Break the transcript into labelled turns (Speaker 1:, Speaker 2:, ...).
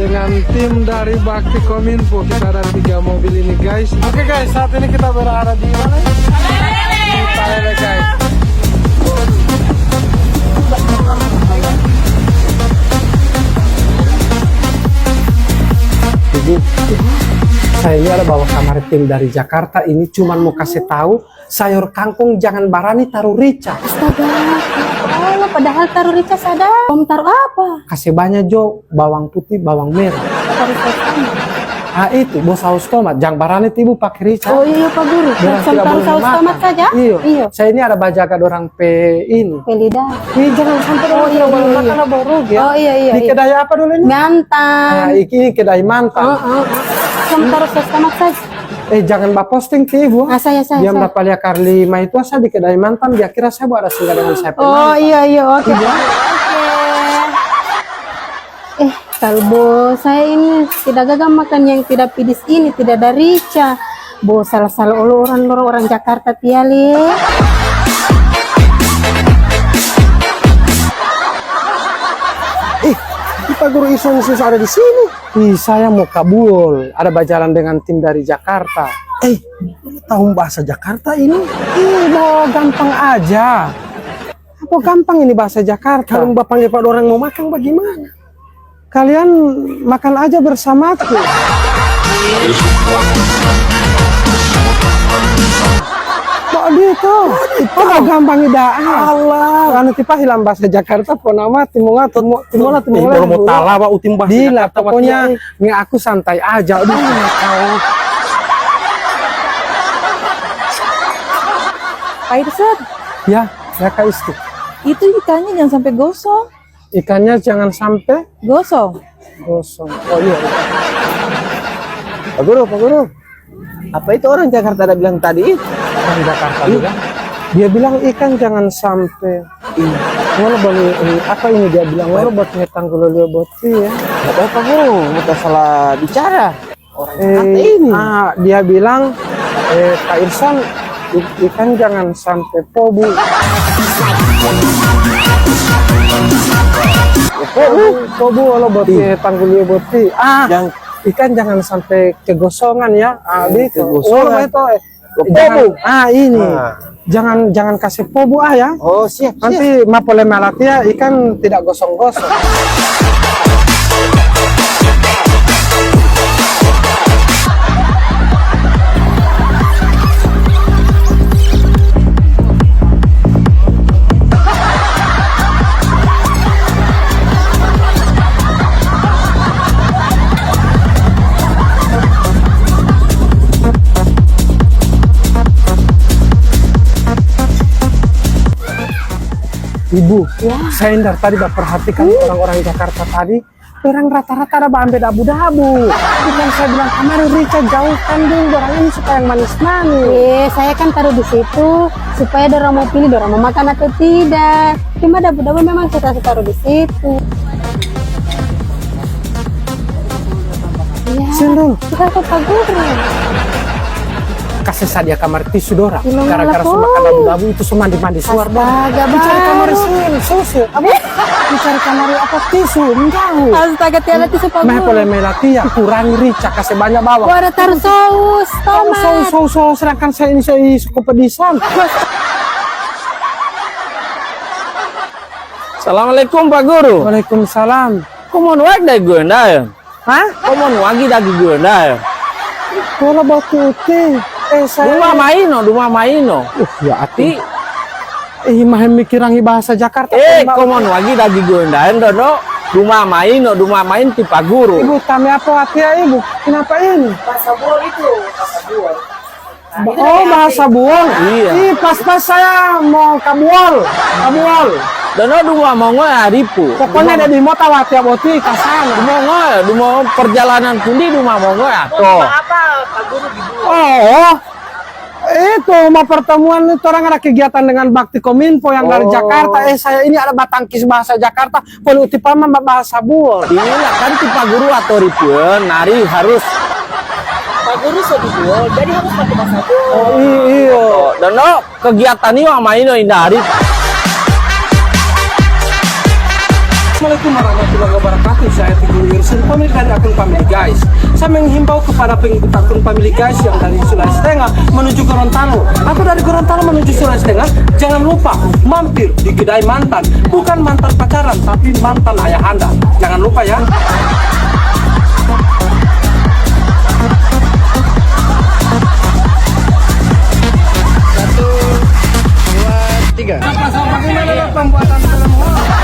Speaker 1: dengan tim dari Bakti Kominfo. Kita ada 3 mobil ini guys. Oke guys, saat ini kita berada di mana? Di Palele guys. Saya ini ada bawa kamar tim dari Jakarta. Ini cuman mau kasih tahu sayur kangkung jangan barani taruh rica.
Speaker 2: Astaga, Allah, padahal taruh rica sadar. Om taruh apa?
Speaker 1: Kasih banyak jo, bawang putih, bawang merah.
Speaker 2: Taruh saus.
Speaker 1: Ah itu, bos saus tomat. Jangan barani ibu pakai rica.
Speaker 2: Oh iya Pak Guru.
Speaker 1: Biar
Speaker 2: Langsung
Speaker 1: tidak
Speaker 2: taruh
Speaker 1: boleh
Speaker 2: saus
Speaker 1: makan.
Speaker 2: tomat saja?
Speaker 1: Iya. Saya ini ada bajaga orang pe ini.
Speaker 2: Pelida.
Speaker 1: Ih, jangan sampai
Speaker 2: Oh,
Speaker 1: orang
Speaker 2: iya,
Speaker 1: tidak boleh
Speaker 2: iya,
Speaker 1: makan
Speaker 2: iya.
Speaker 1: abang rugi ya.
Speaker 2: Oh iya iya.
Speaker 1: Di
Speaker 2: iya.
Speaker 1: kedai apa dulu ini?
Speaker 2: Mantan.
Speaker 1: Nah, ini kedai mantan.
Speaker 2: Langsung taruh saus tomat saja.
Speaker 1: Jangan mbak posting ke ibu.
Speaker 2: Ah saya.
Speaker 1: Dia mendapat lihat Karli itu saya di kedai mantan. Dia kira saya buat ada singgah dengan saya.
Speaker 2: Oh iya oke. Oke. Kalau saya ini tidak gagal makan yang tidak pedis ini, tidak ada rica. Salah-salah orang Jakarta tiali.
Speaker 1: Pak Guru Isus ada di sini. Ih, saya mau kabul. Ada berjalan dengan tim dari Jakarta. Tahu bahasa Jakarta ini? Mau gampang aja. Apa gampang ini bahasa Jakarta? Kalau mbak panggil pada orang mau makan bagaimana? Kalian makan aja bersamaku. Kok gitu? Kok gampang ida? Allah. Anu tipa hilang bahasa Jakarta po nama timunga timunga
Speaker 3: Mau tala wa utim bahasa
Speaker 1: Dila,
Speaker 3: Jakarta,
Speaker 1: pokoknya nggak aku santai aja. Udah kau.
Speaker 4: Pak Irsyad,
Speaker 1: Ya Kak Isti.
Speaker 4: itu ikannya jangan sampai gosong.
Speaker 1: Ikannya jangan sampai
Speaker 4: Gosong.
Speaker 1: gosong. Oh iya.
Speaker 3: Pak Guru. Apa itu orang Jakarta ada bilang tadi?
Speaker 1: Orang Jakarta juga. Dia bilang ikan jangan sampai. Ngono bali apa ini dia bilang ngono buat ngetang gulolio boti ya.
Speaker 3: Gak tahu Pak Guru, kita salah bicara. Orang Jakarta ini.
Speaker 1: Dia bilang Kak Irsan ikan jangan sampai pobu. Pobu kalau boti tanggulio boti.
Speaker 3: Yang
Speaker 1: Ikan jangan sampai kegosongan ya. Gitu.
Speaker 3: Kegosongan.
Speaker 1: Itu
Speaker 3: Pobu.
Speaker 1: Ini. Jangan kasih pobu ya.
Speaker 3: oh siap.
Speaker 1: Nanti mapole malatia ikan tidak gosong-gosong. Ibu, saya dari tadi perhatikan orang-orang Jakarta tadi, orang rata-rata ada ambil abu-dabu. Bukan saya bilang kemarin Rica jauhkan dulu orang ini supaya yang manis-manis.
Speaker 2: Saya kan taruh di situ supaya dorang mau pilih dorang mau makan atau tidak. Cuma dabu-dabu memang kita taruh di situ. Ya,
Speaker 1: Sindul,
Speaker 2: kita ke Pak Guru.
Speaker 1: kasih sadia kamar tisu Dora.
Speaker 2: Belum
Speaker 1: Gara-gara
Speaker 2: lapor.
Speaker 1: semua makan abu-dabu itu semua mandi-mandi suar Dora.
Speaker 2: Astaga,
Speaker 1: Dicari kamar
Speaker 2: baru.
Speaker 1: sini, susu. Apa? Dicari kamar apa tisu, menjauh.
Speaker 2: Astaga, tiada tisu Pak
Speaker 1: Meh
Speaker 2: Guru.
Speaker 1: boleh melatia, kurangi Rica, kasih banyak bawang.
Speaker 2: Oh, ada taruh saus tomat.
Speaker 1: So, sedangkan saya ini saya suka pedisan.
Speaker 3: Assalamualaikum Pak Guru.
Speaker 1: Waalaikumsalam.
Speaker 3: Kau mau nuak dari gue ya?
Speaker 1: Hah?
Speaker 3: Kau mau nuagi dari gue ya?
Speaker 1: Bola batu teh. Saya
Speaker 3: Duma maino.
Speaker 1: ya ati. Mah mikirangi bahasa Jakarta.
Speaker 3: Kau mau nuagi dari gue dono. Duma main ti Pak Guru.
Speaker 1: Ibu kami apa hati ya ibu? Kenapa ini?
Speaker 3: Bahasa buol itu, bahasa buol.
Speaker 1: Oh bahasa buol.
Speaker 3: Iya.
Speaker 1: Pas-pas saya mau kabuol.
Speaker 3: Dono duma mau haripu.
Speaker 1: Pokoknya ada di mota wati aboti kasana.
Speaker 3: Duma perjalanan pundi duma mau atau.
Speaker 1: Oh. Itu mau pertemuan itu orang ada kegiatan dengan Bakti Kominfo yang dari Jakarta. Saya ini ada batangkis bahasa Jakarta. Politipama bahasa buol.
Speaker 3: Iya kan ti Pak Guru atau ripuan nari harus.
Speaker 4: Pak Guru sudah dijual, jadi harus pakai bahasa buol.
Speaker 1: Oh iya.
Speaker 3: Dono kegiatan ini main indah hari.
Speaker 1: Assalamualaikum warahmatullahi wabarakatuh. Saya Teguh Irsun, pemilik dari akun Family Guys. Saya menghimbau kepada pengikut akun Family Guys yang dari Sulawesi Tengah menuju Gorontalo atau dari Gorontalo menuju Sulawesi Tengah, jangan lupa mampir di kedai mantan. Bukan mantan pacaran, tapi mantan ayahanda. Jangan lupa ya. Bagaimana pembuatan film horor?